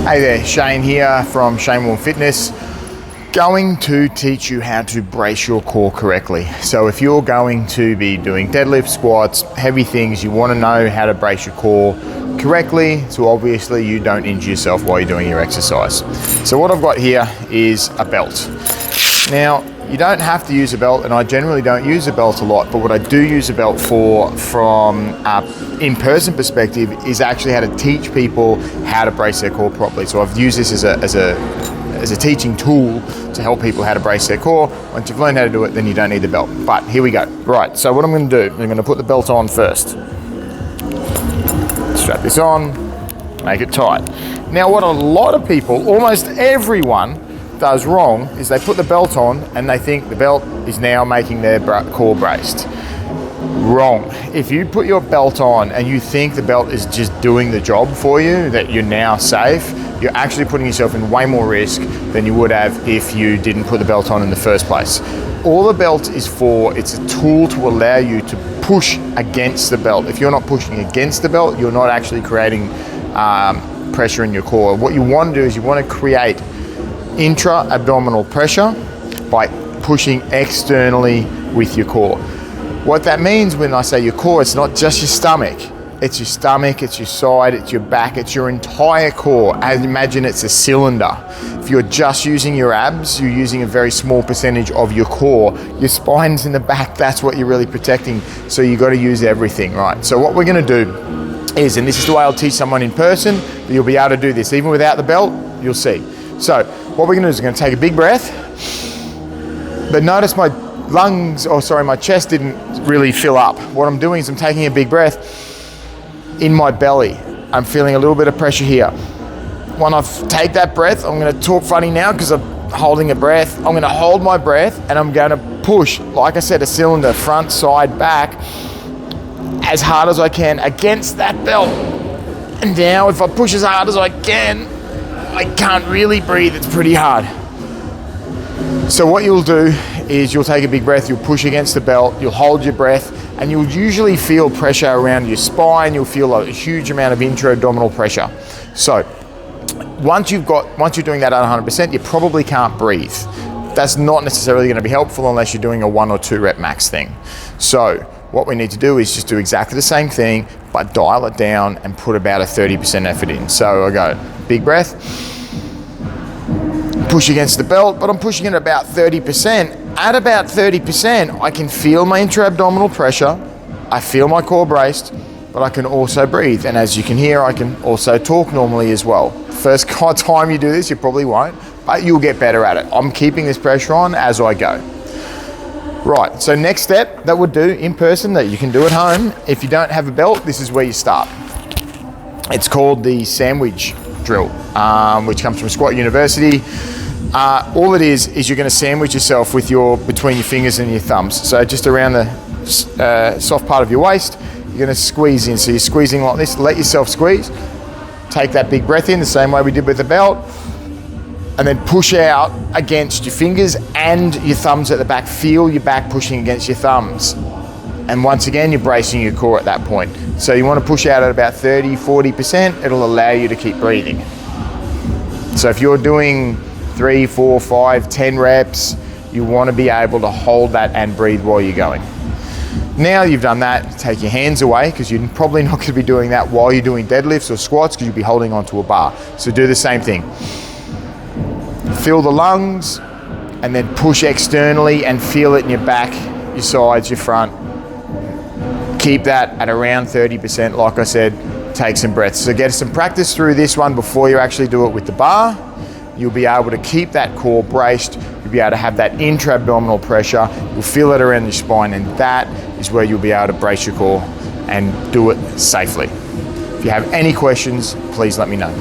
Hey there, Shane here from Shane Warne Fitness. Going to teach you how to brace your core correctly. So if you're going to be doing deadlifts, squats, heavy things, you want to know how to brace your core correctly, so obviously you don't injure yourself while you're doing your exercise. So what I've got here is a belt. Now, you don't have to use a belt, and I generally don't use a belt a lot, but what I do use a belt for from in-person perspective is actually how to teach people how to brace their core properly. So I've used this as a teaching tool to help people how to brace their core. Once you've learned how to do it, then you don't need the belt. But here we go. Right, so what I'm going to do, I'm going to put the belt on first. Strap this on, make it tight. Now what a lot of people, almost everyone, does wrong is they put the belt on and they think the belt is now making their core braced. Wrong. If you put your belt on and you think the belt is just doing the job for you, that you're now safe, you're actually putting yourself in way more risk than you would have if you didn't put the belt on in the first place. All the belt is for, it's a tool to allow you to push against the belt. If you're not pushing against the belt, you're not actually creating pressure in your core. What you want to do is you want to create intra-abdominal pressure by pushing externally with your core. What that means when I say your core, it's not just your stomach. It's your stomach, it's your side, it's your back, it's your entire core. And imagine it's a cylinder. If you're just using your abs, you're using a very small percentage of your core. Your spine's in the back, that's what you're really protecting. So you got to use everything, right? So what we're going to do is, and this is the way I'll teach someone in person, that you'll be able to do this. Even without the belt, you'll see. So what we're going to do is we're going to take a big breath, but notice my my chest didn't really fill up. What I'm doing is I'm taking a big breath in my belly. I'm feeling a little bit of pressure here. When I take that breath, I'm going to talk funny now because I'm holding a breath. I'm going to hold my breath and I'm going to push, like I said, a cylinder, front, side, back, as hard as I can against that belt. And now if I push as hard as I can, I can't really breathe, it's pretty hard. So what you'll do is you'll take a big breath, you'll push against the belt, you'll hold your breath, and you'll usually feel pressure around your spine, you'll feel a huge amount of intra-abdominal pressure. So once you're doing that at 100%, you probably can't breathe. That's not necessarily going to be helpful unless you're doing a 1 or 2 rep max thing. So what we need to do is just do exactly the same thing, but dial it down and put about a 30% effort in. So I go, big breath, push against the belt, but I'm pushing it about 30%. At about 30%, I can feel my intra-abdominal pressure, I feel my core braced, but I can also breathe. And as you can hear, I can also talk normally as well. First time you do this, you probably won't, but you'll get better at it. I'm keeping this pressure on as I go. Right, so next step that would do in person that you can do at home, if you don't have a belt, this is where you start. It's called the sandwich drill, which comes from Squat University. All it is you're going to sandwich yourself with between your fingers and your thumbs. So just around the soft part of your waist, you're going to squeeze in. So you're squeezing like this, let yourself squeeze. Take that big breath in the same way we did with the belt. And then push out against your fingers and your thumbs at the back. Feel your back pushing against your thumbs. And once again, you're bracing your core at that point. So you want to push out at about 30, 40%. It'll allow you to keep breathing. So if you're doing 3, 4, 5, 10 reps, you want to be able to hold that and breathe while you're going. Now you've done that, take your hands away because you're probably not going to be doing that while you're doing deadlifts or squats because you'll be holding onto a bar. So do the same thing. Fill the lungs and then push externally and feel it in your back, your sides, your front. Keep that at around 30%. Like I said, take some breaths. So get some practice through this one before you actually do it with the bar. You'll be able to keep that core braced. You'll be able to have that intra-abdominal pressure. You'll feel it around your spine, and that is where you'll be able to brace your core and do it safely. If you have any questions, please let me know.